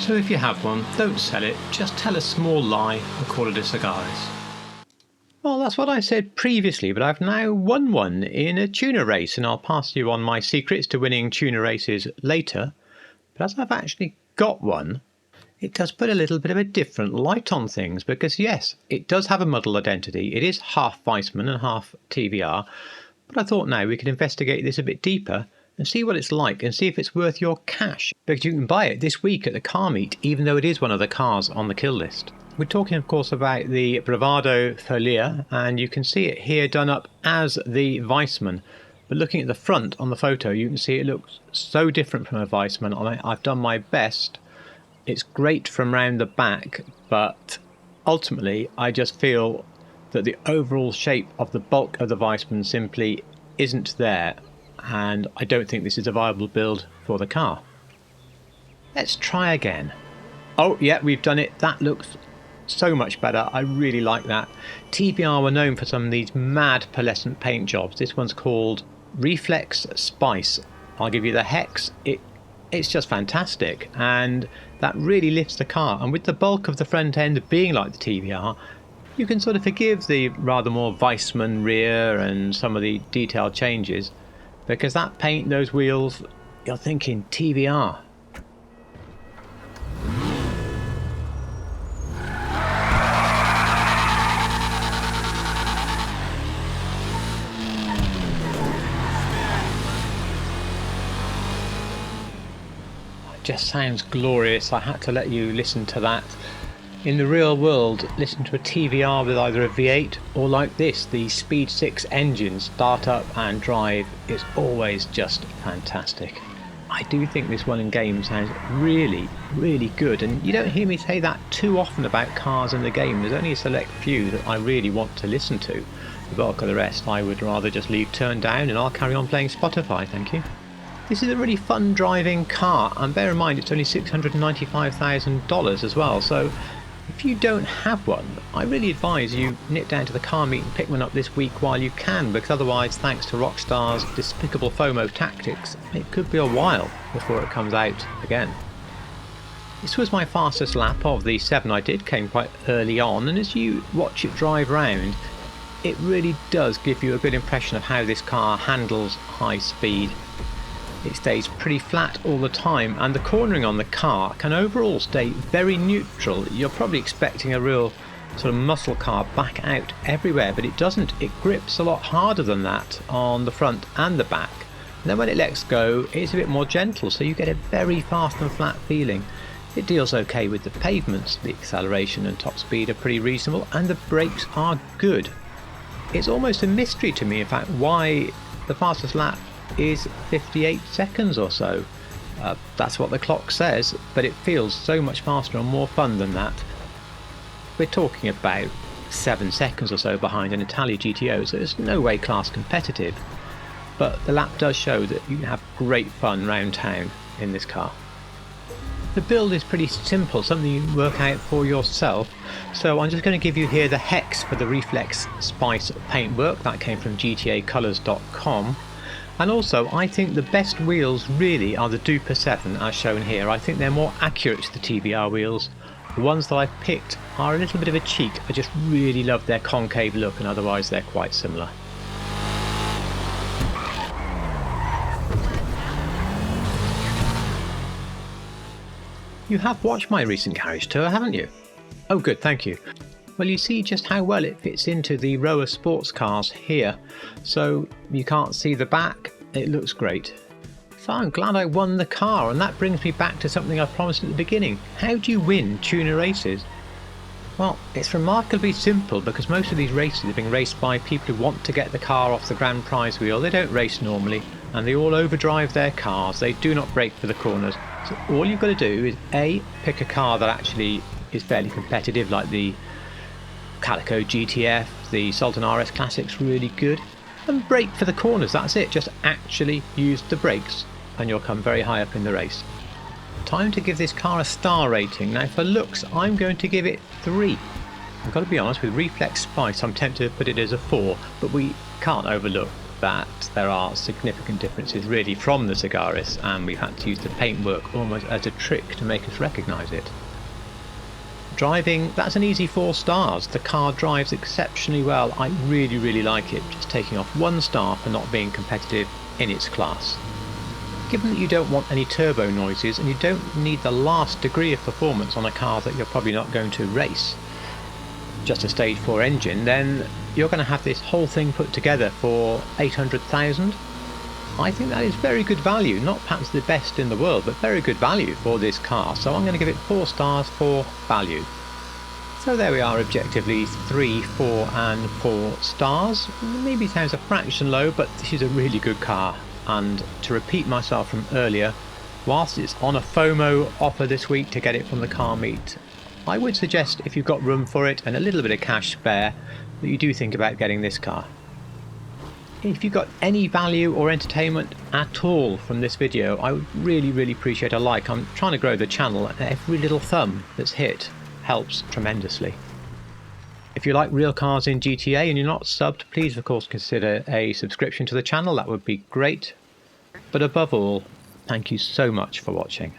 So if you have one, don't sell it, just tell a small lie and call it a Sagaris. Well, that's what I said previously, but I've now won one in a tuner race, and I'll pass you on my secrets to winning tuner races later. But as I've actually got one, it does put a little bit of a different light on things, because yes, it does have a muddle identity. It is half Weissman and half TVR, but I thought now we could investigate this a bit deeper and see what it's like and see if it's worth your cash, because you can buy it this week at the car meet, even though it is one of the cars on the kill list. We're talking, of course, about the Bravado Verlierer, and you can see it here done up as the Weissman. But looking at the front on the photo, you can see it looks so different from a Weissman. I've done my best. It's great from round the back, but ultimately I just feel that the overall shape of the bulk of the Weissman simply isn't there, and I don't think this is a viable build for the car. Let's try again. Oh yeah, we've done it. That looks so much better. I really like that. TVR were known for some of these mad pearlescent paint jobs. This one's called Reflex Spice. I'll give you the hex. It's just fantastic, and that really lifts the car. And with the bulk of the front end being like the TVR, you can sort of forgive the rather more Weissman rear and some of the detailed changes, because that paint, those wheels, you're thinking TVR. Just sounds glorious. I had to let you listen to that. In the real world, listen to a TVR with either a V8 or like this, the Speed 6 engine, start up and drive is always just fantastic. I do think this one in game sounds really, really good, and you don't hear me say that too often about cars in the game. There's only a select few that I really want to listen to. The bulk of the rest I would rather just leave turned down, and I'll carry on playing Spotify, thank you. This is a really fun driving car, and bear in mind it's only $695,000 as well, so if you don't have one, I really advise you nip down to the car meet and pick one up this week while you can, because otherwise, thanks to Rockstar's despicable FOMO tactics, it could be a while before it comes out again. This was my fastest lap of the 7 I did, came quite early on, and as you watch it drive round, it really does give you a good impression of how this car handles high speed. It stays pretty flat all the time, and the cornering on the car can overall stay very neutral. You're probably expecting a real sort of muscle car back out everywhere, but it doesn't. It grips a lot harder than that on the front and the back. And then when it lets go, it's a bit more gentle, so you get a very fast and flat feeling. It deals okay with the pavements. The acceleration and top speed are pretty reasonable, and the brakes are good. It's almost a mystery to me, in fact, why the fastest lap is 58 seconds or so. That's what the clock says, but it feels so much faster and more fun than that. We're talking about 7 seconds or so behind an Italia GTO, so it's no way class competitive, but the lap does show that you can have great fun round town in this car. The build is pretty simple, something you can work out for yourself, so I'm just going to give you here the hex for the Reflex Spice paintwork. That came from GTAcolors.com. And also, I think the best wheels really are the Duper 7 as shown here. I think they're more accurate to the TVR wheels. The ones that I've picked are a little bit of a cheat. I just really love their concave look, and otherwise they're quite similar. You have watched my recent garage tour, haven't you? Oh good, thank you. Well, you see just how well it fits into the row of sports cars here. So you can't see the back, it looks great. So I'm glad I won the car, and that brings me back to something I promised at the beginning. How do you win tuner races? Well, it's remarkably simple, because most of these races are being raced by people who want to get the car off the grand prize wheel. They don't race normally, and they all overdrive their cars. They do not brake for the corners. So all you've got to do is A, pick a car that actually is fairly competitive, like the Calico GTF, the Sultan RS Classic's really good, and brake for the corners. That's it, just actually use the brakes and you'll come very high up in the race. Time to give this car a star rating. Now for looks, I'm going to give it 3. I've got to be honest, with Reflex Spice I'm tempted to put it as a 4, but we can't overlook that there are significant differences really from the Sagaris, and we've had to use the paintwork almost as a trick to make us recognise it. Driving, that's an easy 4 stars. The car drives exceptionally well. I really like it, just taking off 1 star for not being competitive in its class. Given that you don't want any turbo noises and you don't need the last degree of performance on a car that you're probably not going to race, just a stage 4 engine, then you're going to have this whole thing put together for 800,000. I think that is very good value, not perhaps the best in the world, but very good value for this car, so I'm going to give it 4 stars for value. So there we are, objectively 3, 4 and 4 stars. Maybe sounds a fraction low, but this is a really good car, and to repeat myself from earlier, whilst it's on a FOMO offer this week to get it from the car meet, I would suggest, if you've got room for it and a little bit of cash spare, that you do think about getting this car. If you've got any value or entertainment at all from this video, I would really appreciate a like. I'm trying to grow the channel, and every little thumb that's hit helps tremendously. If you like real cars in GTA and you're not subbed, please of course consider a subscription to the channel. That would be great. But above all, thank you so much for watching.